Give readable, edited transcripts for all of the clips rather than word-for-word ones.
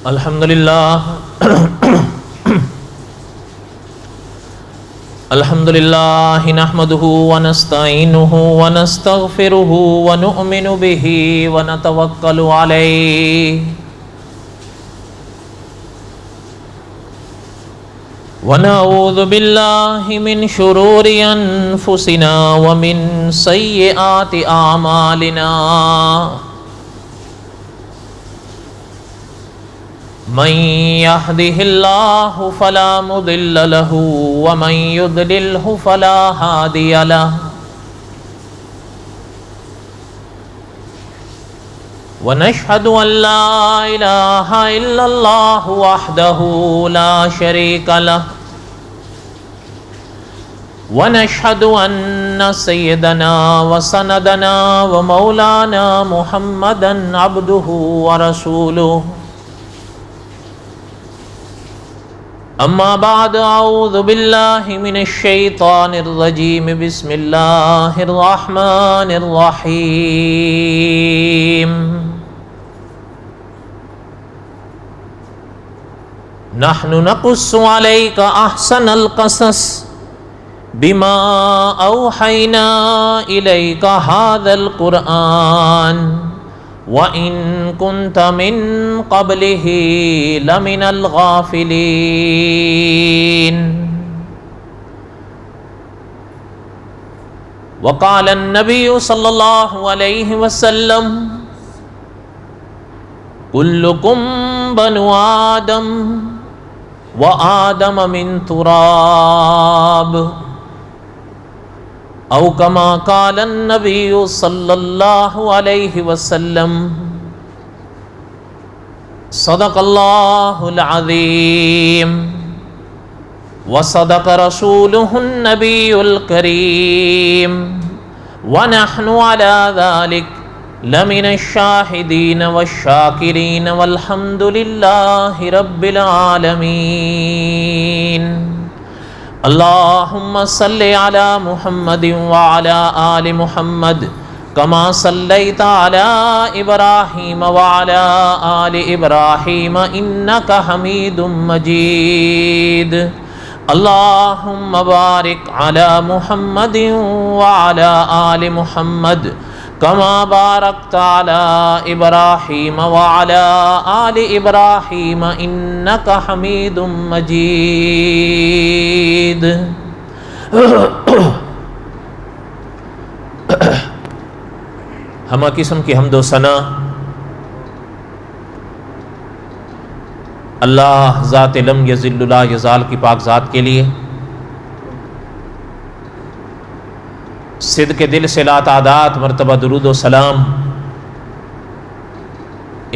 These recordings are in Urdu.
الحمدللہ نحمده ونستعینه ونستغفره ونؤمن به ونتوکل علیہ ونعوذ باللہ من شرور انفسنا ومن سیئات اعمالنا من يهده الله فلا مضل له ومن يضلله فلا هادي له ونشهد أن لا إله إلا الله وحده لا شريك له ونشهد أن سيدنا وسندنا ومولانا محمدا عبده ورسوله اما بعد اعوذ باللہ من الشیطان الرجیم بسم اللہ الرحمن الرحیم نحن نقص علیک احسن القصص بما اوحینا الیک ھذا القرآن وَإِن كُنْتَ مِن قَبْلِهِ لَمِنَ الْغَافِلِينَ وقال النبي صلى الله عليه وسلم كلكم بنو آدم وآدم من تراب او کما قال النبی صلی اللہ علیہ وسلم صدق اللہ العظیم وصدق رسولہ النبی الکریم ونحن على ذلك لمن الشاہدین والشاکرین والحمد للہ رب العالمین اللہم صلی علی محمد وعلی آل محمد کما صلیت علی ابراہیم وعلی آل ابراہیم انکا حمید مجید اللہم بارک علی محمد وعلی آل محمد کما بارکت علی ابراہیم وعلی آل ابراہیم انکا حمید مجید ہمہ قسم کی حمد و ثنا اللہ ذات لم یذل لا یزال کی پاک ذات کے لیے صدق دل سے لا تعداد مرتبہ درود و سلام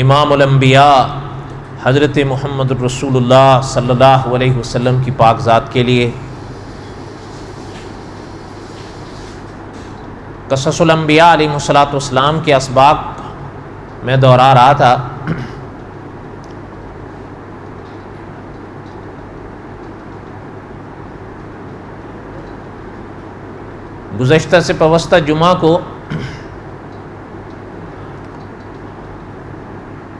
امام الانبیاء حضرت محمد رسول اللہ صلی اللہ علیہ وسلم کی پاک ذات کے لیے قصص الانبیاء علیہ السلام کے اسباق میں دہرا رہا تھا گزشتہ سے پوستہ جمعہ کو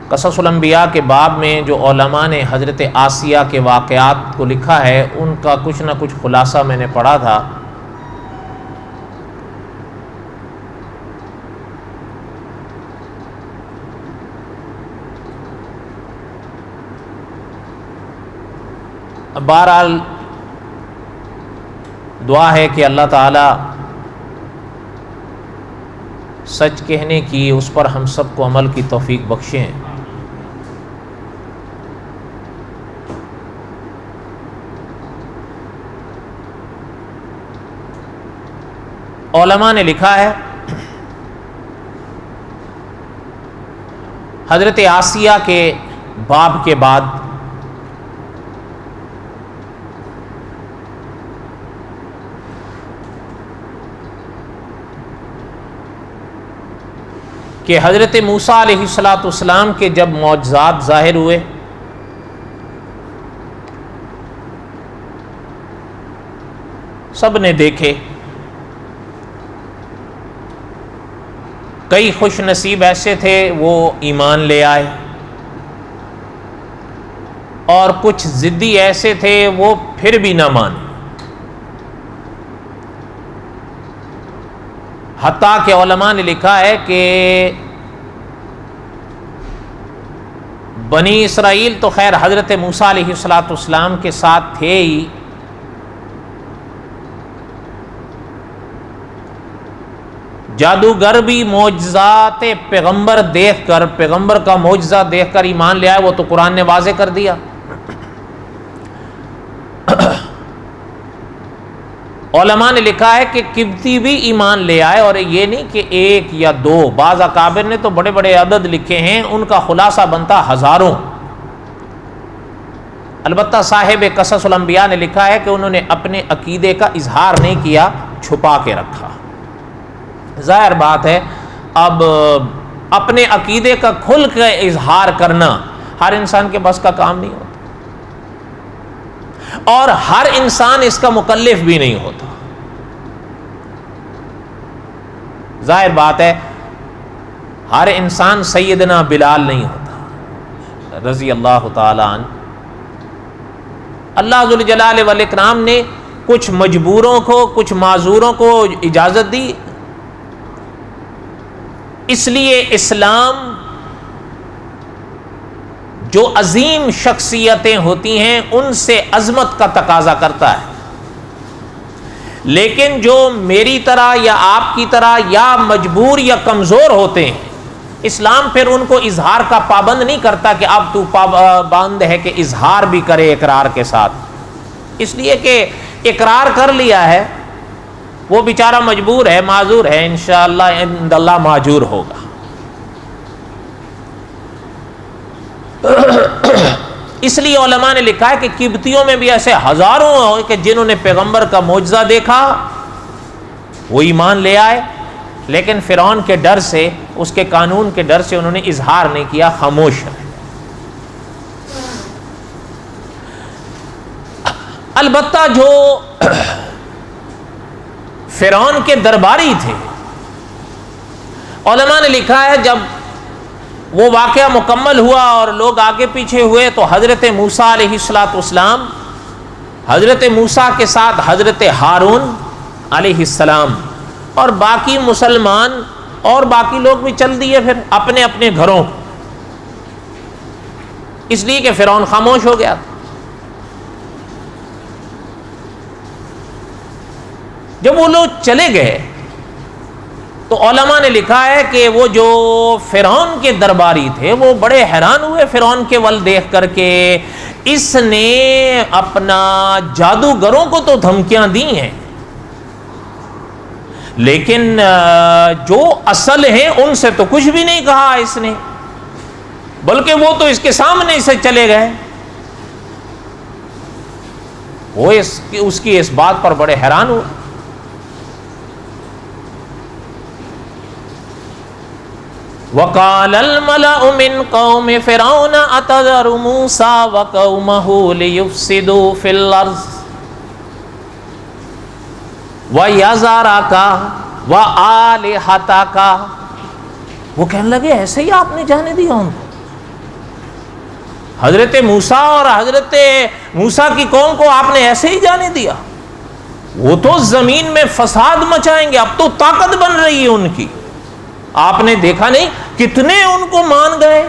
قصص الانبیاء کے باب میں جو علماء نے حضرت آسیہ کے واقعات کو لکھا ہے ان کا کچھ نہ کچھ خلاصہ میں نے پڑھا تھا. بہرحال دعا ہے کہ اللہ تعالی سچ کہنے کی اس پر ہم سب کو عمل کی توفیق بخشیں. علماء نے لکھا ہے حضرت آسیہ کے باب کے بعد کہ حضرت موسیٰ علیہ السلام کے جب معجزات ظاہر ہوئے سب نے دیکھے، کئی خوش نصیب ایسے تھے وہ ایمان لے آئے، اور کچھ ضدی ایسے تھے وہ پھر بھی نہ مانے، حتیٰ کہ علماء نے لکھا ہے کہ بنی اسرائیل تو خیر حضرت موسیٰ علیہ السلام کے ساتھ تھے ہی، جادوگر بھی معجزات پیغمبر دیکھ کر، پیغمبر کا معجزہ دیکھ کر ایمان لے آئے، وہ تو قرآن نے واضح کر دیا۔ علماء نے لکھا ہے کہ قبطی بھی ایمان لے آئے، اور یہ نہیں کہ ایک یا دو، بعض اکابر نے تو بڑے بڑے عدد لکھے ہیں، ان کا خلاصہ بنتا ہزاروں۔ البتہ صاحب قصص الانبیاء نے لکھا ہے کہ انہوں نے اپنے عقیدے کا اظہار نہیں کیا، چھپا کے رکھا۔ ظاہر بات ہے اب اپنے عقیدے کا کھل کے اظہار کرنا ہر انسان کے بس کا کام نہیں ہوتا، اور ہر انسان اس کا مکلف بھی نہیں ہوتا۔ ظاہر بات ہے ہر انسان سیدنا بلال نہیں ہوتا رضی اللہ تعالی عنہ۔ اللہ ذوالجلال والاکرام نے کچھ مجبوروں کو، کچھ معذوروں کو اجازت دی، اس لیے اسلام جو عظیم شخصیتیں ہوتی ہیں ان سے عظمت کا تقاضا کرتا ہے، لیکن جو میری طرح یا آپ کی طرح یا مجبور یا کمزور ہوتے ہیں، اسلام پھر ان کو اظہار کا پابند نہیں کرتا کہ اب تو پابند ہے کہ اظہار بھی کرے اقرار کے ساتھ، اس لیے کہ اقرار کر لیا ہے، وہ بیچارہ مجبور ہے، معذور ہے، انشاءاللہ عند اللہ ماجور ہوگا۔ اس لیے علماء نے لکھا ہے کہ قبطیوں میں بھی ایسے ہزاروں ہیں کہ جنہوں نے پیغمبر کا معجزہ دیکھا، وہ ایمان لے آئے، لیکن فرعون کے ڈر سے، اس کے قانون کے ڈر سے انہوں نے اظہار نہیں کیا، خاموش رہے۔ البتہ جو فرعون کے درباری تھے، علماء نے لکھا ہے جب وہ واقعہ مکمل ہوا اور لوگ آگے پیچھے ہوئے تو حضرت موسیٰ علیہ السلام، حضرت موسیٰ کے ساتھ حضرت ہارون علیہ السلام اور باقی مسلمان اور باقی لوگ بھی چل دیے پھر اپنے اپنے گھروں، اس لیے کہ فرعون خاموش ہو گیا۔ جب وہ لوگ چلے گئے تو علماء نے لکھا ہے کہ وہ جو فرعون کے درباری تھے وہ بڑے حیران ہوئے فرعون کے ول دیکھ کر کے، اس نے اپنا جادوگروں کو تو دھمکیاں دی ہیں، لیکن جو اصل ہیں ان سے تو کچھ بھی نہیں کہا اس نے، بلکہ وہ تو اس کے سامنے سے چلے گئے۔ وہ اس کی اس بات پر بڑے حیران ہوئے۔ وَقَالَ الْمَلَأُ مِنْ قَوْمِ فِرْعَوْنَ أَتَذَرُ مُوسَىٰ وَقَوْمَهُ لِيُفْسِدُوا فِي الْأَرْضِ وَيَذَرَكَ وَآلِهَتَكَ۔ وہ کہنے لگے ایسے ہی آپ نے جانے دیا ان کو، حضرت موسیٰ اور حضرت موسیٰ کی قوم کو آپ نے ایسے ہی جانے دیا؟ وہ تو زمین میں فساد مچائیں گے، اب تو طاقت بن رہی ہے ان کی، آپ نے دیکھا نہیں کتنے ان کو مان گئے۔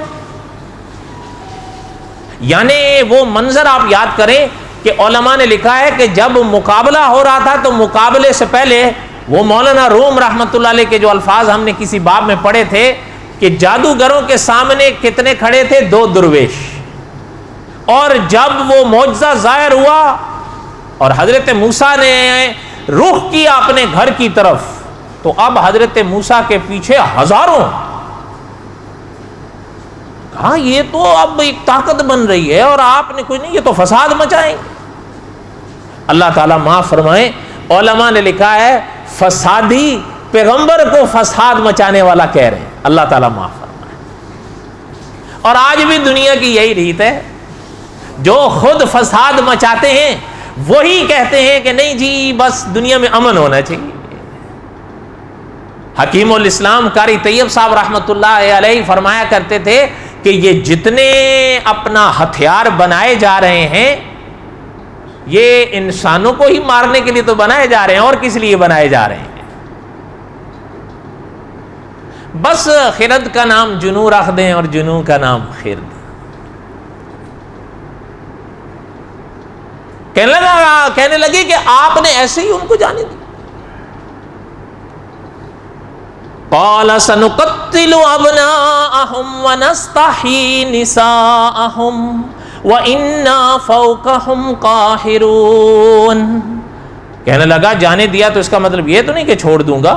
یعنی وہ منظر آپ یاد کریں کہ علماء نے لکھا ہے کہ جب مقابلہ ہو رہا تھا تو مقابلے سے پہلے وہ مولانا روم رحمۃ اللہ علیہ کے جو الفاظ ہم نے کسی باب میں پڑھے تھے کہ جادوگروں کے سامنے کتنے کھڑے تھے؟ 2 درویش، اور جب وہ معجزہ ظاہر ہوا اور حضرت موسیٰ نے رخ کیا اپنے گھر کی طرف تو اب حضرت موسیٰ کے پیچھے ہزاروں، کہا یہ تو اب ایک طاقت بن رہی ہے اور آپ نے کچھ نہیں، یہ تو فساد مچائیں۔ اللہ تعالیٰ معاف فرمائے، علماء نے لکھا ہے فسادی پیغمبر کو فساد مچانے والا کہہ رہے ہیں، اللہ تعالیٰ معاف فرمائے۔ اور آج بھی دنیا کی یہی ریت ہے، جو خود فساد مچاتے ہیں وہی کہتے ہیں کہ نہیں جی بس دنیا میں امن ہونا چاہیے۔ حکیم الاسلام قاری طیب صاحب رحمۃ اللہ علیہ فرمایا کرتے تھے کہ یہ جتنے اپنا ہتھیار بنائے جا رہے ہیں یہ انسانوں کو ہی مارنے کے لیے تو بنائے جا رہے ہیں، اور کس لیے بنائے جا رہے ہیں؟ بس خرد کا نام جنو رکھ دیں اور جنو کا نام خرد۔ کہنے لگے کہ آپ نے ایسے ہی ان کو جانے دی۔ قال سنقتل ابناءهم ونستحيي نساءهم وإنا فوقهم قاهرون۔ کہنے لگا جانے دیا تو اس کا مطلب یہ تو نہیں کہ چھوڑ دوں گا،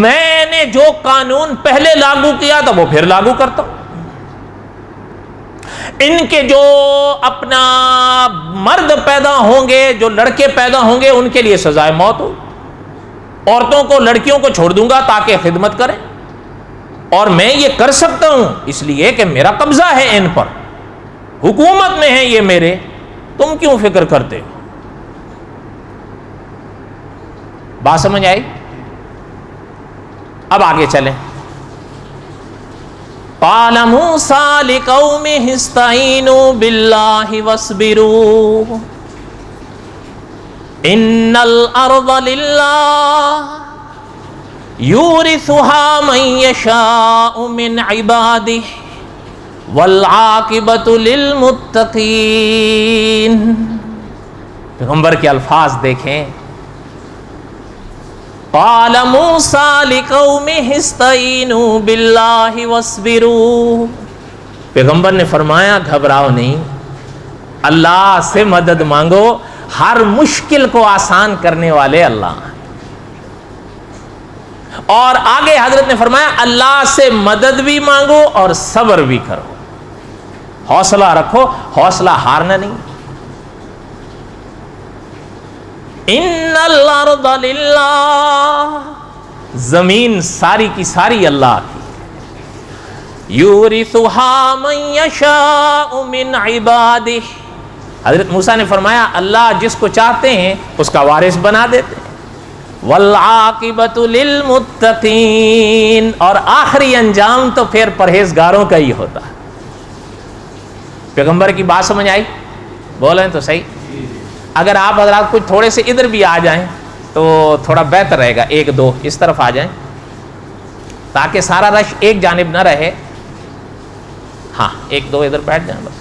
میں نے جو قانون پہلے لاگو کیا تھا وہ پھر لاگو کرتا ہوں۔ ان کے جو اپنا مرد پیدا ہوں گے، جو لڑکے پیدا ہوں گے، ان کے لیے سزائے موت ہو۔ عورتوں کو، لڑکیوں کو چھوڑ دوں گا تاکہ خدمت کریں، اور میں یہ کر سکتا ہوں اس لیے کہ میرا قبضہ ہے ان پر، حکومت میں ہے یہ میرے، تم کیوں فکر کرتے ہو؟ بات سمجھ آئی؟ اب آگے چلیں۔ قال موسیٰ لقومہ استعینوا باللہ واصبروا ان الارض للہ یورثها من یشاء من عبادہ والعاقبۃ للمتقین۔ پیغمبر کے الفاظ دیکھیں، قال موسیٰ لقومہ استعینوا باللہ واصبروا، پیغمبر نے فرمایا گھبراؤ نہیں، اللہ سے مدد مانگو، ہر مشکل کو آسان کرنے والے اللہ ہیں۔ اور آگے حضرت نے فرمایا اللہ سے مدد بھی مانگو اور صبر بھی کرو، حوصلہ رکھو، حوصلہ ہارنا نہیں۔ ان الارض للہ، زمین ساری کی ساری اللہ کی، یورثها من یشاء من عبادہ، حضرت موسیٰ نے فرمایا اللہ جس کو چاہتے ہیں اس کا وارث بنا دیتے ہیں، والعاقبۃ للمتقین، اور آخری انجام تو پھر پرہیزگاروں کا ہی ہوتا ہے۔ پیغمبر کی بات سمجھ آئی؟ بولیں تو صحیح۔ اگر آپ حضرات کچھ تھوڑے سے ادھر بھی آ جائیں تو تھوڑا بہتر رہے گا، ایک دو اس طرف آ جائیں تاکہ سارا رش ایک جانب نہ رہے۔ ہاں ایک دو ادھر بیٹھ جائیں بس۔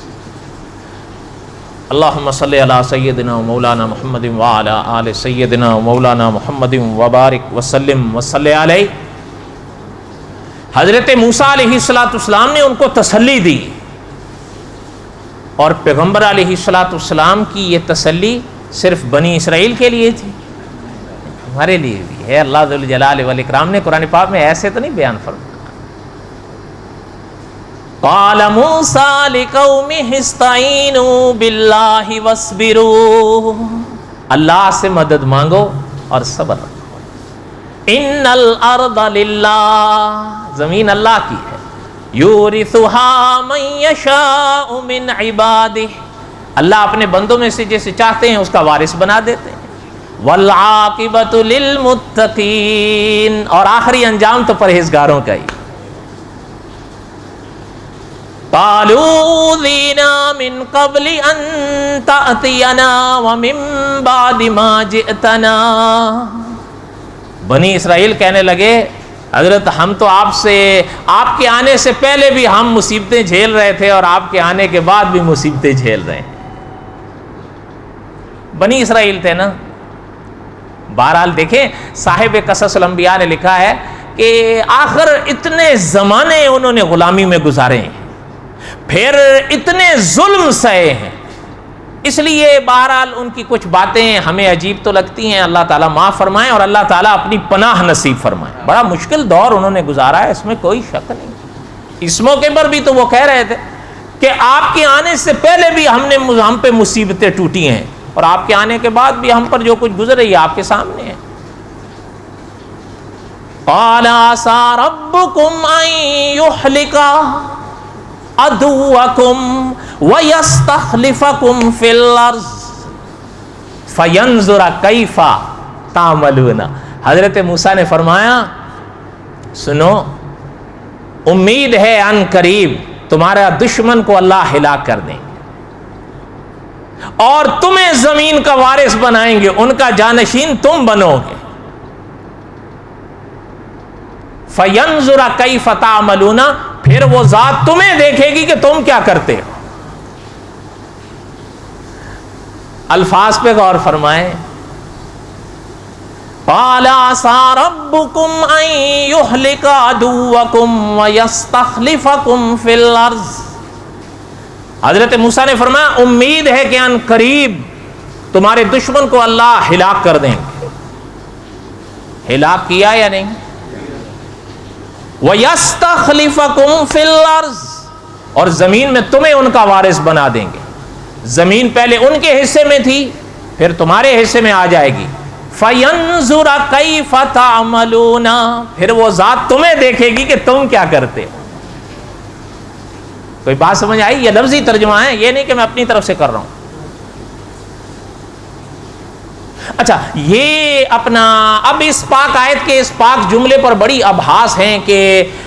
اللہم صلی علی سیدنا و مولانا محمد وعلی آل سیدنا و مولانا محمد وبارک وسلم وصلی علیہ۔ حضرت موسیٰ علیہ السلام نے ان کو تسلی دی، اور پیغمبر علیہ السلام کی یہ تسلی صرف بنی اسرائیل کے لیے تھی، ہمارے لیے بھی ہے۔ اللہ ذو الجلال والاکرام نے قرآن پاک میں ایسے تو نہیں بیان فرمایا۔ قال موسیٰ لقومہ استعینوا باللہ واصبروا، اللہ سے مدد مانگو اور صبر رکھو۔ ان الارض للہ، زمین اللہ کی ہے، یورثها من یشاء من عبادہ، اللہ اپنے بندوں میں سے جسے چاہتے ہیں اس کا وارث بنا دیتے ہیں، والعاقبۃ للمتقین، اور آخری انجام تو پرہیزگاروں کا ہی۔ قالوا اوذینا من قبل ان تأتینا ومن بعد ما جئتنا، بنی اسرائیل کہنے لگے حضرت ہم تو آپ کے آنے سے پہلے بھی ہم مصیبتیں جھیل رہے تھے، اور آپ کے آنے کے بعد بھی مصیبتیں جھیل رہے ہیں۔ بنی اسرائیل تھے نا۔ بہرحال دیکھیں صاحب قصص الانبیاء نے لکھا ہے کہ آخر اتنے زمانے انہوں نے غلامی میں گزارے ہیں، پھر اتنے ظلم سہے ہیں، اس لیے بہرحال ان کی کچھ باتیں ہمیں عجیب تو لگتی ہیں۔ اللہ تعالیٰ معاف فرمائے اور اللہ تعالیٰ اپنی پناہ نصیب فرمائے۔ بڑا مشکل دور انہوں نے گزارا ہے، اس میں کوئی شک نہیں۔ اس موقع پر بھی تو وہ کہہ رہے تھے کہ آپ کے آنے سے پہلے بھی ہم پہ مصیبتیں ٹوٹی ہیں، اور آپ کے آنے کے بعد بھی ہم پر جو کچھ گزر رہی ہے آپ کے سامنے ہے۔ قال عسى ربكم ان يهلك عدوكم ويستخلفكم في الارض فينظر كيف تعملون۔ حضرت موسیٰ نے فرمایا سنو، امید ہے ان قریب تمہارا دشمن کو اللہ ہلاک کر دیں اور تمہیں زمین کا وارث بنائیں گے، ان کا جانشین تم بنو گے۔ فَيَنْظُرَ كَيْفَ تَعْمَلُونَ، پھر وہ ذات تمہیں دیکھے گی کہ تم کیا کرتے ہو۔ الفاظ پہ غور فرمائیں۔ قَالَ عَسَىٰ رَبُّكُمْ أَن يُهْلِكَ عَدُوَّكُمْ وَيَسْتَخْلِفَكُمْ فِي الْأَرْضِ۔ حضرت موسیٰ نے فرمایا امید ہے کہ ان قریب تمہارے دشمن کو اللہ ہلاک کر دیں گے۔ ہلاک کیا یا نہیں؟ وَيَسْتَخْلِفَكُمْ فِي الْأَرْضِ، اور زمین میں تمہیں ان کا وارث بنا دیں گے۔ زمین پہلے ان کے حصے میں تھی، پھر تمہارے حصے میں آ جائے گی۔ فَيَنْظُرَ كَيْفَ تَعْمَلُونَ، پھر وہ ذات تمہیں دیکھے گی کہ تم کیا کرتے ہو۔ کوئی بات سمجھ آئی؟ یہ لفظی ترجمہ ہے، یہ نہیں کہ میں اپنی طرف سے کر رہا ہوں۔ اچھا، یہ اپنا اب اس پاک آیت کے اس پاک جملے پر بڑی ابحاث ہیں کہ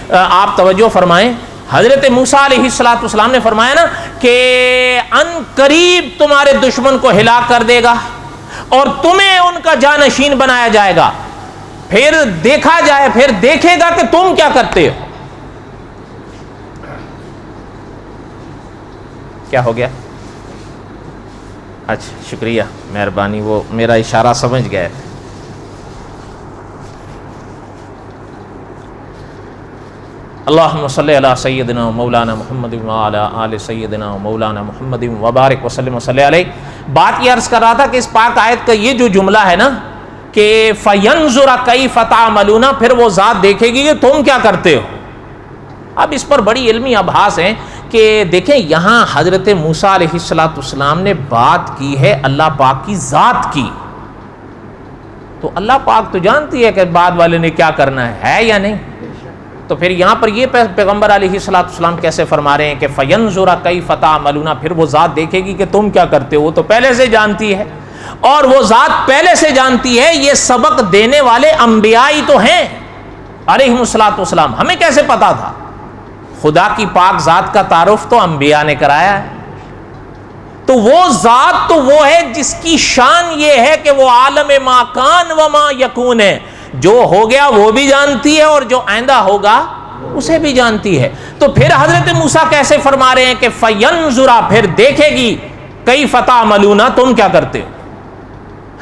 آپ توجہ فرمائیں۔ حضرت موسیٰ علیہ السلام نے فرمایا نا کہ ان قریب تمہارے دشمن کو ہلاک کر دے گا اور تمہیں ان کا جانشین بنایا جائے گا، پھر دیکھا جائے، پھر دیکھے گا کہ تم کیا کرتے ہو۔ کیا ہو گیا؟ اچھا شکریہ، مہربانی، وہ میرا اشارہ سمجھ گئے۔ اللہم صلی علی سیدنا مولانا محمد وعلی آل سیدنا مولانا محمد وبارک وسلم وصلی علیہ۔ بات یہ عرض کر رہا تھا کہ اس پاک آیت کا یہ جو جملہ ہے نا کہ فَيَنْظُرَ كَيْفَ تَعْمَلُونَ، پھر وہ ذات دیکھے گی کہ تم کیا کرتے ہو۔ اب اس پر بڑی علمی ابحاث ہیں کہ دیکھیں یہاں حضرت موسیٰ علیہ السلام نے بات کی ہے اللہ پاک کی ذات کی، تو اللہ پاک تو جانتی ہے کہ بعد والے نے کیا کرنا ہے یا نہیں۔ تو پھر یہاں پر یہ پیغمبر علیہ السلام کیسے فرما رہے ہیں کہ فَيَنْظُرَ كَيْفَ تَعْمَلُونَ، پھر وہ ذات دیکھے گی کہ تم کیا کرتے ہو، تو پہلے سے جانتی ہے، اور وہ ذات پہلے سے جانتی ہے۔ یہ سبق دینے والے انبیاء ہی تو ہیں علیہ السلام، ہمیں کیسے پتا تھا؟ خدا کی پاک ذات کا تعارف تو انبیاء نے کرایا ہے۔ تو وہ ذات تو وہ ہے جس کی شان یہ ہے کہ وہ عالم ما کان و ما یکون ہے، جو ہو گیا وہ بھی جانتی ہے اور جو آئندہ ہوگا اسے بھی جانتی ہے۔ تو پھر حضرت موسیٰ کیسے فرما رہے ہیں کہ فَيَنْظُرَ، پھر دیکھے گی، کَيْفَ تَعْمَلُونَ، تم کیا کرتے ہو۔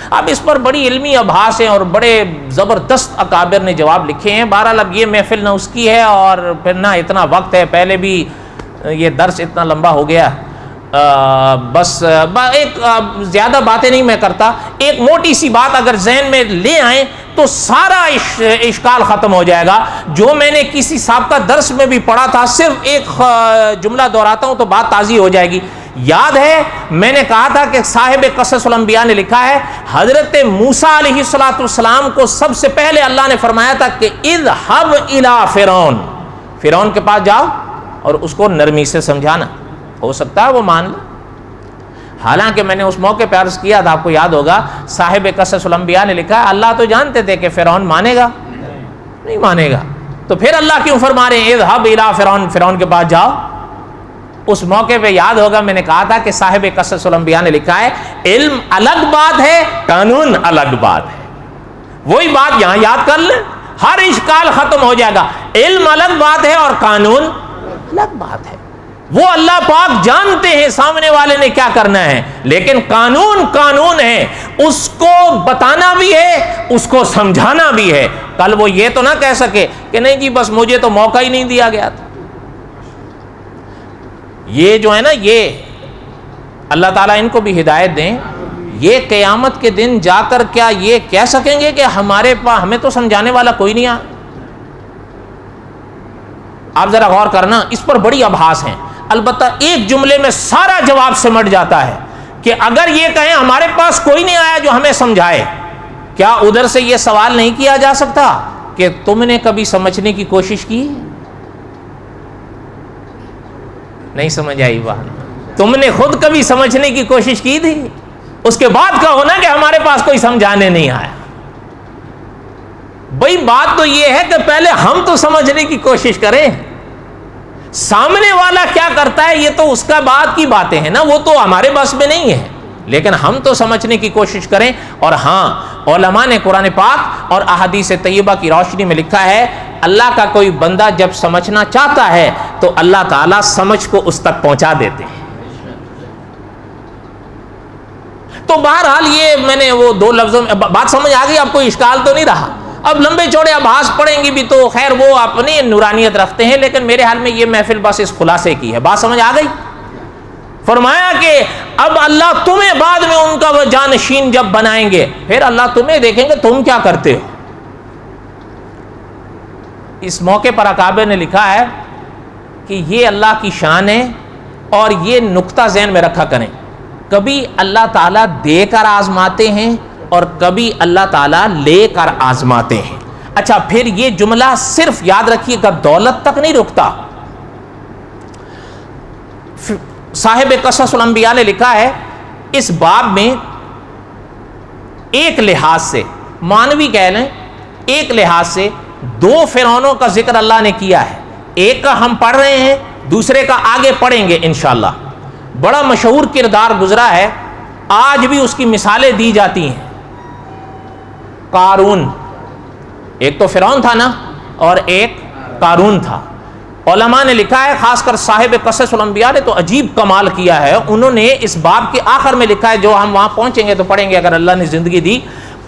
اب اس پر بڑی علمی ابحاث ہیں اور بڑے زبردست اکابر نے جواب لکھے ہیں۔ بہرحال اب یہ محفل نہ اس کی ہے اور پھر نہ اتنا وقت ہے، پہلے بھی یہ درس اتنا لمبا ہو گیا، بس ایک زیادہ باتیں نہیں میں کرتا، ایک موٹی سی بات اگر ذہن میں لے آئیں تو سارا اشکال ختم ہو جائے گا۔ جو میں نے کسی سابقہ درس میں بھی پڑھا تھا، صرف ایک جملہ دہراتا ہوں تو بات تازی ہو جائے گی۔ یاد ہے میں نے کہا تھا کہ صاحب قصص الانبیاء نے لکھا ہے حضرت موسیٰ علیہ السلام کو سب سے پہلے اللہ نے فرمایا تھا کہ اذهب الى فرعون، فرعون کے پاس جاؤ اور اس کو نرمی سے سمجھانا، ہو سکتا ہے وہ مان لے۔ حالانکہ میں نے اس موقع پہ عرض کیا تھا، آپ کو یاد ہوگا، صاحب قصص الانبیاء نے لکھا ہے اللہ تو جانتے تھے کہ فرعون مانے گا نہیں مانے گا، تو پھر اللہ کیوں فرما رہے ہیں اذهب الى فرعون، فرعون کے پاس جاؤ۔ اس موقع پہ یاد ہوگا میں نے کہا تھا کہ صاحب قصص الانبیاء نے لکھا ہے علم الگ بات ہے، قانون الگ بات ہے۔ وہی بات یہاں یاد کر لیں، ہر اشکال ختم ہو جائے گا۔ علم الگ بات ہے اور قانون الگ بات ہے۔ وہ اللہ پاک جانتے ہیں سامنے والے نے کیا کرنا ہے، لیکن قانون قانون ہے، اس کو بتانا بھی ہے، اس کو سمجھانا بھی ہے۔ کل وہ یہ تو نہ کہہ سکے کہ نہیں جی بس مجھے تو موقع ہی نہیں دیا گیا تھا۔ یہ جو ہے نا، یہ اللہ تعالیٰ ان کو بھی ہدایت دیں، یہ قیامت کے دن جا کر کیا یہ کہہ سکیں گے کہ ہمارے پاس ہمیں تو سمجھانے والا کوئی نہیں آیا؟ آپ ذرا غور کرنا، اس پر بڑی ابحاث ہیں۔ البتہ ایک جملے میں سارا جواب سمٹ جاتا ہے کہ اگر یہ کہیں ہمارے پاس کوئی نہیں آیا جو ہمیں سمجھائے، کیا ادھر سے یہ سوال نہیں کیا جا سکتا کہ تم نے کبھی سمجھنے کی کوشش کی؟ نہیں سمجھ آئی بات؟ تم نے خود کبھی سمجھنے کی کوشش کی تھی؟ اس کے بعد کہو نا کہ ہمارے پاس کوئی سمجھانے نہیں آیا۔ بھئی بات تو یہ ہے کہ پہلے ہم تو سمجھنے کی کوشش کریں۔ سامنے والا کیا کرتا ہے یہ تو اس کا بعد کی باتیں ہیں نا، وہ تو ہمارے بس میں نہیں ہے، لیکن ہم تو سمجھنے کی کوشش کریں. اور ہاں، علماء نے قرآن پاک اور احادیث طیبہ کی روشنی میں لکھا ہے اللہ کا کوئی بندہ جب سمجھنا چاہتا ہے تو اللہ تعالیٰ سمجھ کو اس تک پہنچا دیتے ہیں. تو بہرحال یہ میں نے وہ دو لفظوں میں بات سمجھ آ گئی، آپ کو اشکال تو نہیں رہا. اب لمبے چوڑے ابحاث پڑھیں گی بھی تو خیر وہ اپنی نورانیت رکھتے ہیں، لیکن میرے حال میں یہ محفل بس اس خلاصے کی ہے. بات سمجھ آ گئی؟ فرمایا کہ اب اللہ تمہیں بعد میں ان کا وہ جانشین جب بنائیں گے، پھر اللہ تمہیں دیکھیں گے تم کیا کرتے ہو. اس موقع پر اکابر نے لکھا ہے کہ یہ اللہ کی شان ہے، اور یہ نقطہ ذہن میں رکھا کریں، کبھی اللہ تعالیٰ دے کر آزماتے ہیں اور کبھی اللہ تعالیٰ لے کر آزماتے ہیں. اچھا، پھر یہ جملہ صرف یاد رکھیے گا دولت تک نہیں رکتا. صاحب قصص الانبیاء نے لکھا ہے اس باب میں ایک لحاظ سے معنوی کہہ لیں، ایک لحاظ سے دو فرعونوں کا ذکر اللہ نے کیا ہے. ایک کا ہم پڑھ رہے ہیں، دوسرے کا آگے پڑھیں گے انشاءاللہ. بڑا مشہور کردار گزرا ہے، آج بھی اس کی مثالیں دی جاتی ہیں. قارون، ایک تو فرعون تھا نا، اور ایک قارون تھا. علماء نے لکھا ہے، خاص کر صاحب قصص الانبیاء نے تو عجیب کمال کیا ہے. انہوں نے اس باب کے آخر میں لکھا ہے، جو ہم وہاں پہنچیں گے تو پڑھیں گے اگر اللہ نے زندگی دی.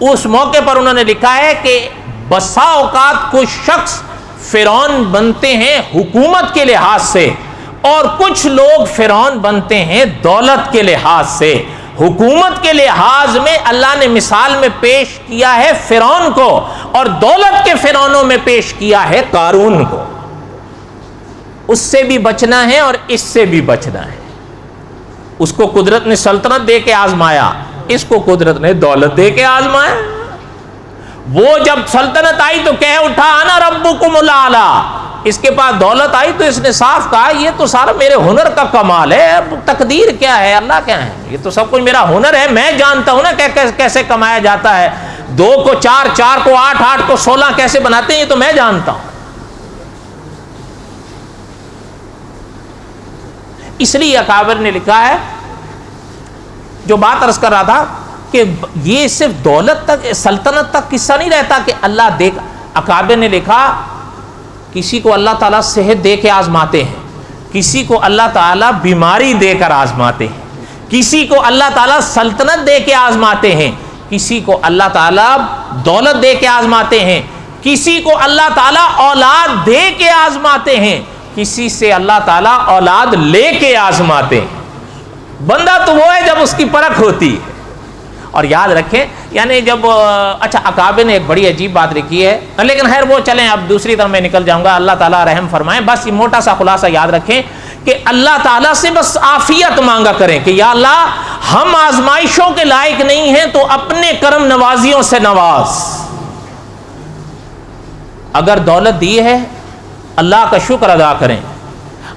اس موقع پر انہوں نے لکھا ہے کہ بسا اوقات کچھ شخص فرعون بنتے ہیں حکومت کے لحاظ سے، اور کچھ لوگ فرعون بنتے ہیں دولت کے لحاظ سے. حکومت کے لحاظ میں اللہ نے مثال میں پیش کیا ہے فرعون کو، اور دولت کے فرعونوں میں پیش کیا ہے قارون کو. اس سے بھی بچنا ہے اور اس سے بھی بچنا ہے. اس کو قدرت نے سلطنت دے کے آزمایا، اس کو قدرت نے دولت دے کے آزمایا. وہ جب سلطنت آئی تو کہہ اٹھا انا ربکم الاعلی، اس کے پاس دولت آئی تو اس نے صاف کہا یہ تو سارا میرے ہنر کا کمال ہے. تقدیر کیا ہے، اللہ کیا ہے، یہ تو سب کچھ میرا ہنر ہے، میں جانتا ہوں نا کیسے کمایا جاتا ہے. 2 کو 4، 4 کو 8، 8 کو 16 کیسے بناتے ہیں یہ تو میں جانتا ہوں. اس لیے اکابر نے لکھا ہے، جو بات عرض کر رہا تھا کہ یہ صرف دولت تک، سلطنت تک قصہ نہیں رہتا کہ اللہ دیکھ. اکابر نے لکھا کسی کو اللہ تعالیٰ صحت دے کے آزماتے ہیں، کسی کو اللہ تعالیٰ بیماری دے کر آزماتے ہیں، کسی کو اللہ تعالیٰ سلطنت دے کے آزماتے ہیں، کسی کو اللہ تعالیٰ دولت دے کے آزماتے ہیں، کسی کو اللہ تعالیٰ اولاد دے کے آزماتے ہیں، کسی سے اللہ تعالیٰ اولاد لے کے آزماتے ہیں. بندہ تو وہ ہے جب اس کی پرکھ ہوتی ہے. اور یاد رکھیں، یعنی جب اچھا اکابر نے ایک بڑی عجیب بات لکھی ہے، لیکن خیر وہ چلیں، اب دوسری طرف میں نکل جاؤں گا، اللہ تعالیٰ رحم فرمائیں. بس یہ موٹا سا خلاصہ یاد رکھیں کہ اللہ تعالیٰ سے بس عافیت مانگا کریں کہ یا اللہ ہم آزمائشوں کے لائق نہیں ہیں تو اپنے کرم نوازیوں سے نواز. اگر دولت دی ہے اللہ کا شکر ادا کریں،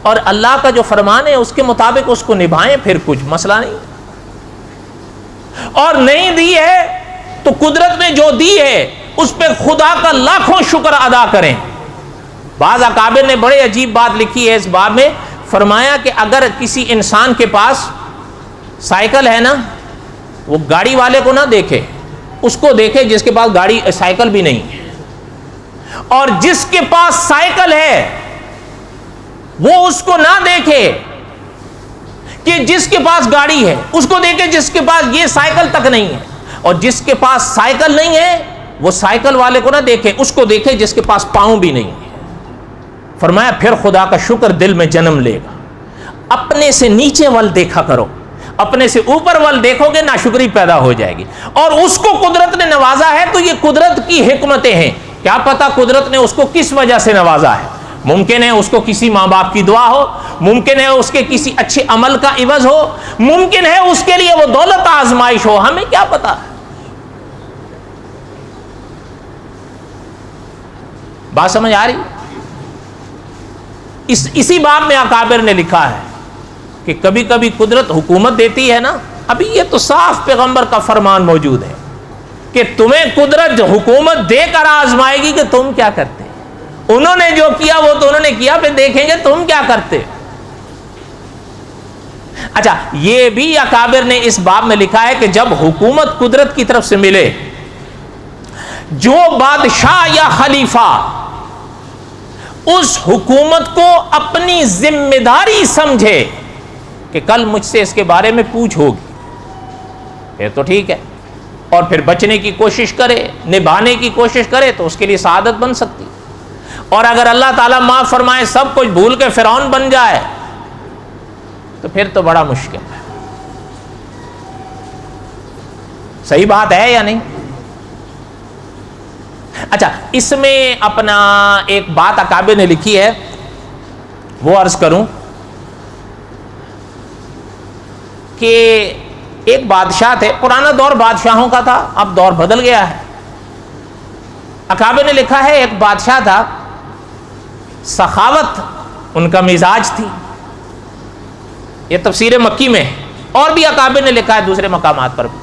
اور اللہ کا جو فرمان ہے اس کے مطابق اس کو نبھائیں، پھر کچھ مسئلہ نہیں. اور نہیں دی ہے تو قدرت نے جو دی ہے اس پہ خدا کا لاکھوں شکر ادا کریں. بعض اکابر نے بڑے عجیب بات لکھی ہے اس باب میں. فرمایا کہ اگر کسی انسان کے پاس سائیکل ہے نا، وہ گاڑی والے کو نہ دیکھے، اس کو دیکھے جس کے پاس گاڑی سائیکل بھی نہیں ہے. اور جس کے پاس سائیکل ہے وہ اس کو نہ دیکھے کہ جس کے پاس گاڑی ہے، اس کو دیکھے جس کے پاس یہ سائیکل تک نہیں ہے. اور جس کے پاس سائیکل نہیں ہے وہ سائیکل والے کو نہ دیکھے، اس کو دیکھے جس کے پاس پاؤں بھی نہیں ہے. فرمایا پھر خدا کا شکر دل میں جنم لے گا. اپنے سے نیچے ول دیکھا کرو، اپنے سے اوپر ول دیکھو گے ناشکری پیدا ہو جائے گی. اور اس کو قدرت نے نوازا ہے تو یہ قدرت کی حکمتیں ہیں. کیا پتا قدرت نے اس کو کس وجہ سے نوازا ہے. ممکن ہے اس کو کسی ماں باپ کی دعا ہو، ممکن ہے اس کے کسی اچھے عمل کا عوض ہو، ممکن ہے اس کے لیے وہ دولت آزمائش ہو، ہمیں کیا پتا. بات سمجھ آ رہی؟ اسی باب میں اکابر نے لکھا ہے کہ کبھی کبھی قدرت حکومت دیتی ہے نا. ابھی یہ تو صاف پیغمبر کا فرمان موجود ہے کہ تمہیں قدرت حکومت دے کر آزمائے گی کہ تم کیا کرتے ہیں. انہوں نے جو کیا وہ تو انہوں نے کیا، پھر دیکھیں گے تم کیا کرتے۔ اچھا، یہ بھی اکابر نے اس باب میں لکھا ہے کہ جب حکومت قدرت کی طرف سے ملے، جو بادشاہ یا خلیفہ اس حکومت کو اپنی ذمہ داری سمجھے کہ کل مجھ سے اس کے بارے میں پوچھ ہوگی، پھر تو ٹھیک ہے، اور پھر بچنے کی کوشش کرے، نبھانے کی کوشش کرے تو اس کے لیے سعادت بن سکتی۔ اور اگر اللہ تعالیٰ معاف فرمائے سب کچھ بھول کے فرعون بن جائے تو پھر تو بڑا مشکل ہے۔ صحیح بات ہے یا نہیں؟ اچھا، اس میں اپنا ایک بات اکابر نے لکھی ہے، وہ عرض کروں کہ ایک بادشاہ تھے، پرانا دور بادشاہوں کا تھا، اب دور بدل گیا ہے۔ اکابر نے لکھا ہے ایک بادشاہ تھا، سخاوت ان کا مزاج تھی، یہ تفسیر مکی میں، اور بھی اکابر نے لکھا ہے دوسرے مقامات پر بھی۔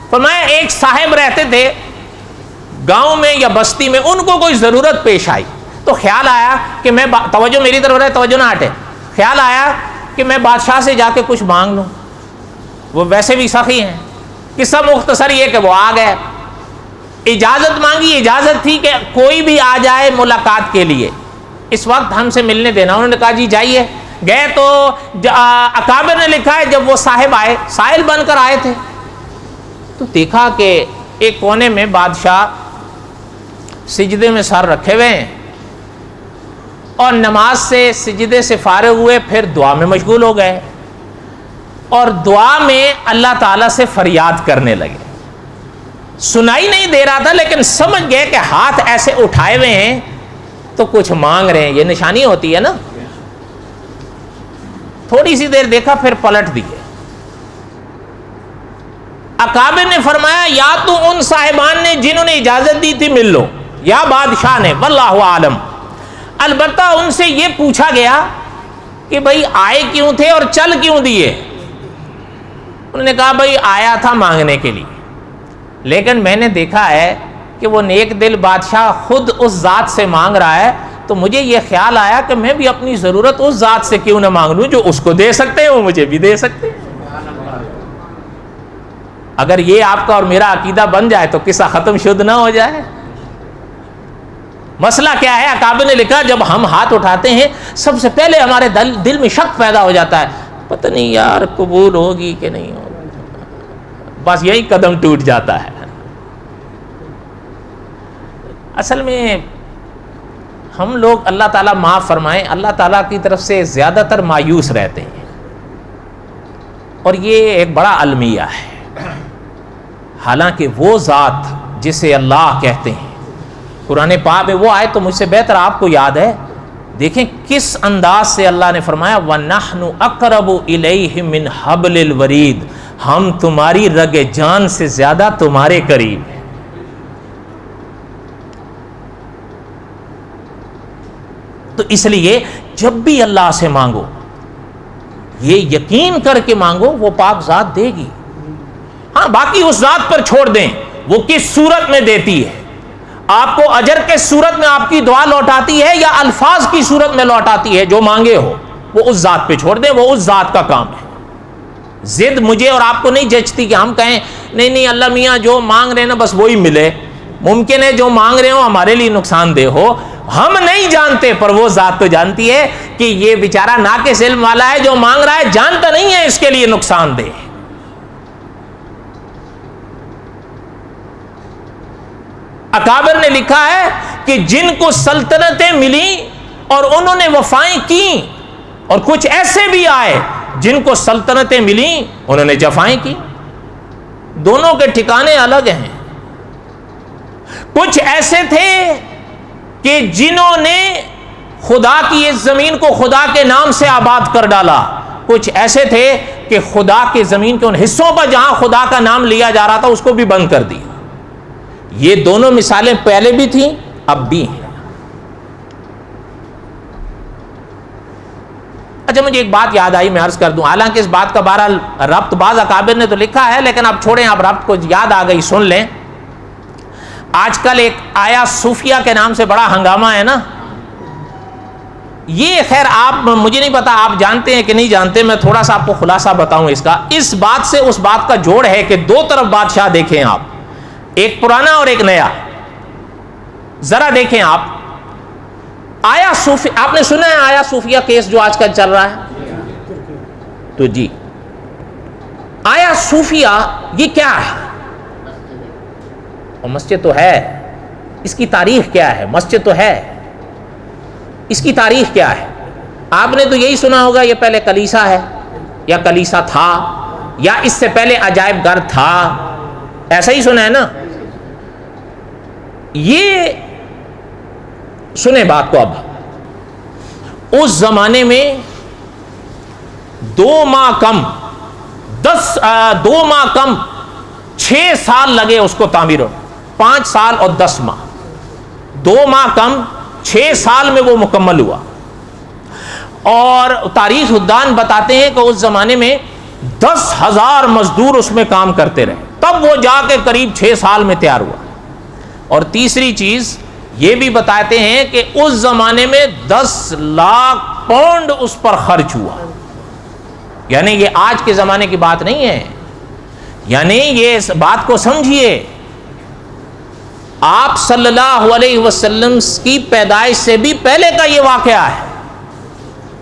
فرمایا ایک صاحب رہتے تھے گاؤں میں یا بستی میں، ان کو کوئی ضرورت پیش آئی تو خیال آیا کہ میں توجہ میری طرف رہے، توجہ نہ ہٹے، خیال آیا کہ میں بادشاہ سے جا کے کچھ مانگ لوں، وہ ویسے بھی سخی ہیں۔ قصہ مختصر یہ کہ وہ آ گئے، اجازت مانگی، اجازت تھی کہ کوئی بھی آ جائے ملاقات کے لیے، اس وقت ہم سے ملنے دینا۔ انہوں نے کہا جی جائیے۔ گئے تو اکابر نے لکھا ہے جب وہ صاحب آئے، سائل بن کر آئے تھے، تو دیکھا کہ ایک کونے میں بادشاہ سجدے میں سر رکھے ہوئے ہیں، اور نماز سے سجدے سے فارغ ہوئے پھر دعا میں مشغول ہو گئے، اور دعا میں اللہ تعالیٰ سے فریاد کرنے لگے۔ سنائی نہیں دے رہا تھا لیکن سمجھ گئے کہ ہاتھ ایسے اٹھائے ہوئے ہیں تو کچھ مانگ رہے ہیں، یہ نشانی ہوتی ہے نا۔ تھوڑی سی دیر دیکھا پھر پلٹ دیے۔ اکابر نے فرمایا یا تو ان صاحبان نے جنہوں نے اجازت دی تھی مل لو، یا بادشاہ نے، واللہ عالم۔ البتہ ان سے یہ پوچھا گیا کہ بھئی آئے کیوں تھے اور چل کیوں دیے؟ انہوں نے کہا بھئی آیا تھا مانگنے کے لیے، لیکن میں نے دیکھا ہے کہ وہ نیک دل بادشاہ خود اس ذات سے مانگ رہا ہے، تو مجھے یہ خیال آیا کہ میں بھی اپنی ضرورت اس ذات سے کیوں نہ مانگ لوں، جو اس کو دے سکتے ہیں وہ مجھے بھی دے سکتے ہیں۔ اگر یہ آپ کا اور میرا عقیدہ بن جائے تو قصہ ختم شد نہ ہو جائے۔ مسئلہ کیا ہے؟ اکابر نے لکھا جب ہم ہاتھ اٹھاتے ہیں سب سے پہلے ہمارے دل میں شک پیدا ہو جاتا ہے، پتہ نہیں یار قبول ہوگی کہ نہیں ہوگی، بس یہی قدم ٹوٹ جاتا ہے۔ اصل میں ہم لوگ، اللہ تعالیٰ معاف فرمائیں، اللہ تعالیٰ کی طرف سے زیادہ تر مایوس رہتے ہیں، اور یہ ایک بڑا المیہ ہے۔ حالانکہ وہ ذات جسے اللہ کہتے ہیں، قرآن پاک میں وہ آئے تو مجھ سے بہتر آپ کو یاد ہے، دیکھیں کس انداز سے اللہ نے فرمایا وَنَحْنُ أَقْرَبُ إِلَيْهِ مِنْ حَبْلِ الْوَرِيدِ، ہم تمہاری رگ جان سے زیادہ تمہارے قریب ہیں۔ تو اس لیے جب بھی اللہ سے مانگو یہ یقین کر کے مانگو وہ پاک ذات دے گی۔ ہاں باقی اس ذات پر چھوڑ دیں وہ کس صورت میں دیتی ہے، آپ کو اجر کے صورت میں آپ کی دعا لوٹاتی ہے یا الفاظ کی صورت میں لوٹاتی ہے، جو مانگے ہو وہ اس ذات پہ چھوڑ دیں، وہ اس ذات کا کام ہے۔ ضد مجھے اور آپ کو نہیں جچتی کہ ہم کہیں نہیں نہیں اللہ میاں جو مانگ رہے ہیں نا بس وہی ملے۔ ممکن ہے جو مانگ رہے ہو ہمارے لیے نقصان دہ ہو، ہم نہیں جانتے، پر وہ ذات تو جانتی ہے کہ یہ بیچارہ ناقص علم والا ہے، جو مانگ رہا ہے جانتا نہیں ہے اس کے لیے نقصان دہ۔ اکابر نے لکھا ہے کہ جن کو سلطنتیں ملی اور انہوں نے وفائیں کی، اور کچھ ایسے بھی آئے جن کو سلطنتیں ملی انہوں نے جفائیں کی، دونوں کے ٹھکانے الگ ہیں۔ کچھ ایسے تھے کہ جنہوں نے خدا کی اس زمین کو خدا کے نام سے آباد کر ڈالا، کچھ ایسے تھے کہ خدا کے زمین کے ان حصوں پر جہاں خدا کا نام لیا جا رہا تھا اس کو بھی بند کر دیا۔ یہ دونوں مثالیں پہلے بھی تھیں اب بھی ہیں۔ اچھا مجھے ایک بات یاد آئی، میں عرض کر دوں، حالانکہ اس بات کا بہرحال ربط بعض اکابر نے تو لکھا ہے لیکن اب چھوڑیں، آپ ربط کو یاد آ گئی سن لیں۔ آج کل ایک آیا صوفیہ کے نام سے بڑا ہنگامہ ہے نا. یہ خیر آپ مجھے نہیں پتا آپ جانتے ہیں کہ نہیں جانتے, میں تھوڑا سا آپ کو خلاصہ بتاؤں اس کا. اس بات سے اس بات کا جوڑ ہے کہ دو طرف بادشاہ دیکھیں آپ, ایک پرانا اور ایک نیا. ذرا دیکھیں آپ, آیا صوفی آپ نے سنا ہے آیا صوفیہ کیس جو آج کل چل رہا ہے, تو جی آیا صوفیہ یہ کیا ہے؟ اور مسجد تو ہے, اس کی تاریخ کیا ہے؟ مسجد تو ہے, اس کی تاریخ کیا ہے؟ آپ نے تو یہی سنا ہوگا یہ پہلے کلیسا ہے یا کلیسا تھا یا اس سے پہلے عجائب گھر تھا, ایسا ہی سنا ہے نا. یہ سنیں بات کو. اب اس زمانے میں 2 ماہ کم 6 سال لگے اس کو تعمیر, 5 سال اور 10 ماہ, 2 ماہ کم 6 سال میں وہ مکمل ہوا. اور تاریخ دان بتاتے ہیں کہ اس زمانے میں 10,000 مزدور اس میں کام کرتے رہے, تب وہ جا کے قریب 6 سال میں تیار ہوا. اور تیسری چیز یہ بھی بتاتے ہیں کہ اس زمانے میں 10 لاکھ پاؤنڈ اس پر خرچ ہوا. یعنی یہ آج کے زمانے کی بات نہیں ہے, یعنی یہ اس بات کو سمجھیے, آپ صلی اللہ علیہ وسلم کی پیدائش سے بھی پہلے کا یہ واقعہ ہے.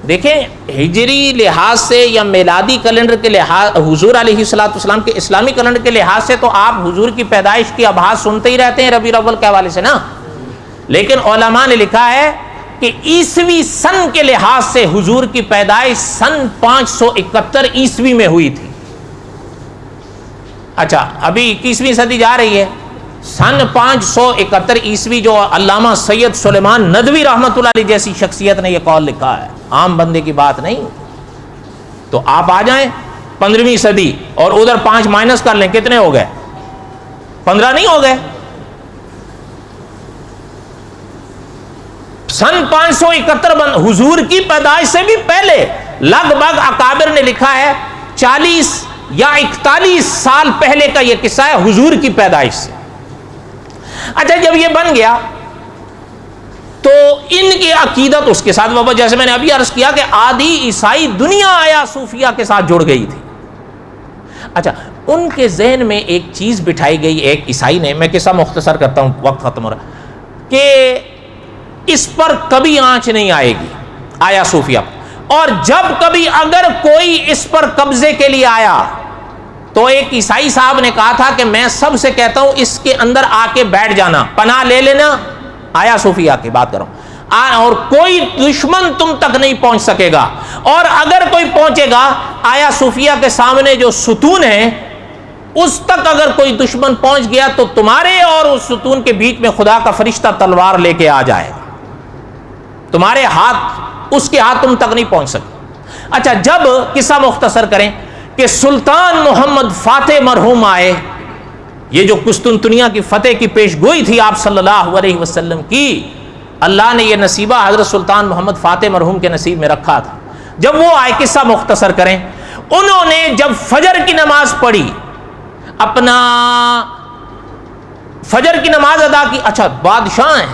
دیکھیں ہجری لحاظ سے یا میلادی کیلنڈر کے لحاظ, حضور علیہ السلام کے اسلامی کیلنڈر کے لحاظ سے تو آپ حضور کی پیدائش کی آبھاس سنتے ہی رہتے ہیں ربیع الاول کے حوالے سے نا. لیکن علماء نے لکھا ہے کہ عیسوی سن کے لحاظ سے حضور کی پیدائش سن 571 عیسوی میں ہوئی تھی. اچھا ابھی 21ویں صدی جا رہی ہے, سن 571 عیسوی جو علامہ سید سلیمان ندوی رحمۃ اللہ علیہ جیسی شخصیت نے یہ قول لکھا ہے, عام بندے کی بات نہیں. تو آپ آ جائیں 15ویں صدی اور ادھر 5 مائنس کر لیں, کتنے ہو گئے؟ 15 نہیں ہو گئے. سن 571 حضور کی پیدائش سے بھی پہلے لگ بھگ اکابر نے لکھا ہے 40 یا 41 سال پہلے کا یہ قصہ ہے حضور کی پیدائش سے. اچھا جب یہ بن گیا تو ان کی عقیدت اس کے ساتھ وابستہ, جیسے میں نے ابھی عرض کیا کہ آدھی عیسائی دنیا آیا صوفیہ کے ساتھ جڑ گئی تھی. اچھا ان کے ذہن میں ایک چیز بٹھائی گئی ایک عیسائی نے, میں قصہ مختصر کرتا ہوں وقت ختم ہو رہا, کہ اس پر کبھی آنچ نہیں آئے گی آیا صوفیہ, اور جب کبھی اگر کوئی اس پر قبضے کے لیے آیا تو ایک عیسائی صاحب نے کہا تھا کہ میں سب سے کہتا ہوں اس کے اندر آ کے بیٹھ جانا, پناہ لے لینا. آیا صوفیہ کی بات کروں, اور کوئی دشمن تم تک نہیں پہنچ سکے گا, اور اگر کوئی پہنچے گا آیا صوفیہ کے سامنے جو ستون ہے اس تک اگر کوئی دشمن پہنچ گیا تو تمہارے اور اس ستون کے بیچ میں خدا کا فرشتہ تلوار لے کے آ جائے گا, تمہارے ہاتھ اس کے ہاتھ تم تک نہیں پہنچ سکے. اچھا جب قصہ مختصر کریں کہ سلطان محمد فاتح مرحوم آئے, یہ جو قسطنطنیہ کی فتح کی پیش گوئی تھی آپ صلی اللہ علیہ وسلم کی, اللہ نے یہ نصیبہ حضرت سلطان محمد فاتح مرحوم کے نصیب میں رکھا تھا. جب وہ آئے, قصہ مختصر کریں, انہوں نے جب فجر کی نماز پڑھی, اپنا فجر کی نماز ادا کی. اچھا بادشاہ ہیں,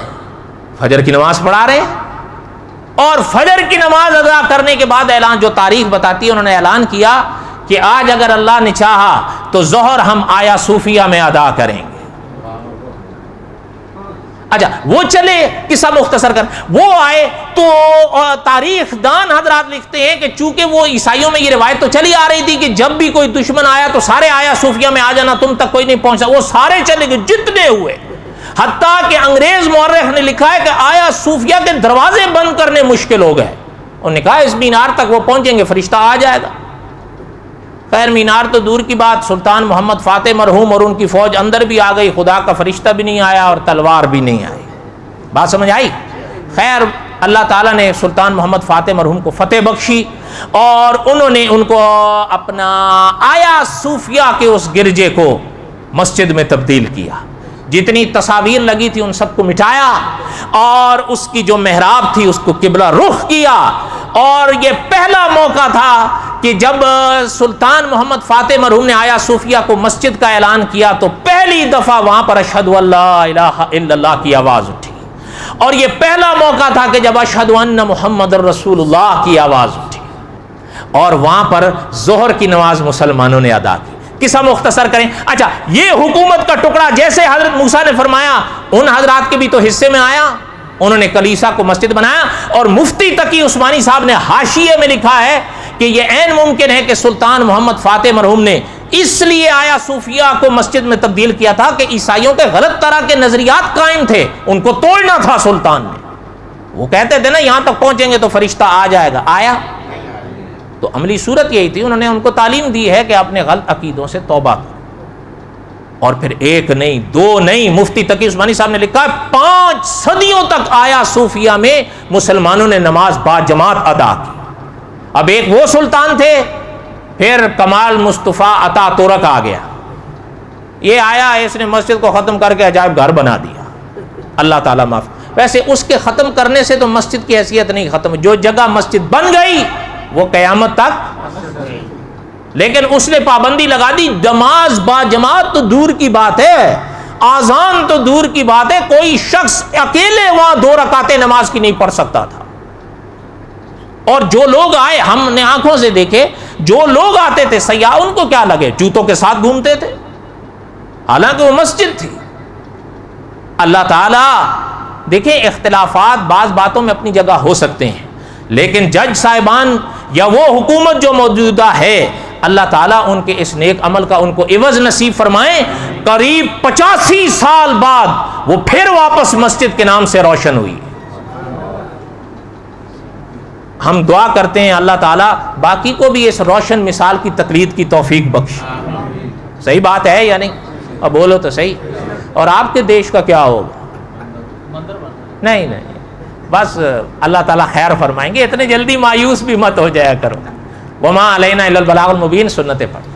فجر کی نماز پڑھا رہے ہیں, اور فجر کی نماز ادا کرنے کے بعد اعلان, جو تاریخ بتاتی ہے, انہوں نے اعلان کیا کہ آج اگر اللہ نے چاہا تو ظہر ہم آیا صوفیہ میں ادا کریں گے. اچھا وہ چلے, قصہ مختصر کر, وہ آئے تو تاریخ دان حضرات لکھتے ہیں کہ چونکہ وہ عیسائیوں میں یہ روایت تو چلی آ رہی تھی کہ جب بھی کوئی دشمن آیا تو سارے آیا صوفیہ میں آ جانا, تم تک کوئی نہیں پہنچا, وہ سارے چلے گئے جتنے ہوئے. حتیٰ کہ انگریز مورخ نے لکھا ہے کہ آیا صوفیہ کے دروازے بند کرنے مشکل ہو گئے. انہوں نے کہا اس مینار تک وہ پہنچیں گے فرشتہ آ جائے گا. خیر مینار تو دور کی بات, سلطان محمد فاتح مرحوم اور ان کی فوج اندر بھی آ گئی, خدا کا فرشتہ بھی نہیں آیا اور تلوار بھی نہیں آئی. بات سمجھ آئی؟ خیر اللہ تعالیٰ نے سلطان محمد فاتح مرحوم کو فتح بخشی, اور انہوں نے ان کو اپنا آیا صوفیہ کے اس گرجے کو مسجد میں تبدیل کیا. جتنی تصاویر لگی تھی ان سب کو مٹایا, اور اس کی جو محراب تھی اس کو قبلہ رخ کیا. اور یہ پہلا موقع تھا کہ جب سلطان محمد فاتح مرحوم نے آیا صوفیہ کو مسجد کا اعلان کیا تو پہلی دفعہ وہاں پر اشہد ان لا الہ الا اللہ کی آواز اٹھی، اور یہ پہلا موقع تھا کہ جب اشہد ان محمد رسول اللہ کی آواز اٹھی، اور وہاں پر ظہر کی نماز مسلمانوں نے ادا کی۔ قصہ مختصر کریں، اچھا یہ حکومت کا ٹکڑا جیسے حضرت موسیٰ نے فرمایا ان حضرات کے بھی تو حصے میں آیا، انہوں نے کلیسا کو مسجد بنایا، اور مفتی تقی عثمانی صاحب نے حاشیے میں لکھا ہے کہ یہ عین ممکن ہے کہ سلطان محمد فاتح مرحوم نے اس لیے آیا صوفیہ کو مسجد میں تبدیل کیا تھا کہ عیسائیوں کے غلط طرح کے نظریات قائم تھے، ان کو توڑنا تھا سلطان نے۔ وہ کہتے تھے نا یہاں تک پہنچیں گے تو فرشتہ آ جائے گا، آیا؟ تو عملی صورت یہی تھی، انہوں نے ان کو تعلیم دی ہے کہ اپنے غلط عقیدوں سے توبہ کرو۔ اور پھر ایک نہیں دو نہیں، مفتی تقی عثمانی صاحب نے لکھا 5 صدیوں تک آیا صوفیہ میں مسلمانوں نے نماز با جماعت ادا کی۔ اب ایک وہ سلطان تھے، پھر کمال مصطفیٰ عطا ترک آ گیا، یہ آیا اس نے مسجد کو ختم کر کے عجائب گھر بنا دیا، اللہ تعالیٰ معاف۔ ویسے اس کے ختم کرنے سے تو مسجد کی حیثیت نہیں ختم، جو جگہ مسجد بن گئی وہ قیامت تک، لیکن اس نے پابندی لگا دی، نماز با جماعت تو دور کی بات ہے، آذان تو دور کی بات ہے، کوئی شخص اکیلے وہاں 2 رکعتیں نماز کی نہیں پڑھ سکتا تھا۔ اور جو لوگ آئے ہم نے آنکھوں سے دیکھے، جو لوگ آتے تھے سیاح، ان کو کیا لگے جوتوں کے ساتھ گھومتے تھے، حالانکہ وہ مسجد تھی۔ اللہ تعالیٰ دیکھیں اختلافات بعض باتوں میں اپنی جگہ ہو سکتے ہیں، لیکن جج صاحبان یا وہ حکومت جو موجودہ ہے، اللہ تعالیٰ ان کے اس نیک عمل کا ان کو عوض نصیب فرمائیں۔ قریب 85 سال بعد وہ پھر واپس مسجد کے نام سے روشن ہوئی۔ ہم دعا کرتے ہیں اللہ تعالیٰ باقی کو بھی اس روشن مثال کی تقلید کی توفیق بخش۔ صحیح بات ہے یا نہیں؟ اب بولو تو صحیح۔ اور آپ کے دیش کا کیا ہوگا؟ نہیں نہیں، بس اللہ تعالیٰ خیر فرمائیں گے، اتنے جلدی مایوس بھی مت ہو جایا کرو۔ وما علینا الا البلاغ المبین، سنتیں پڑھ۔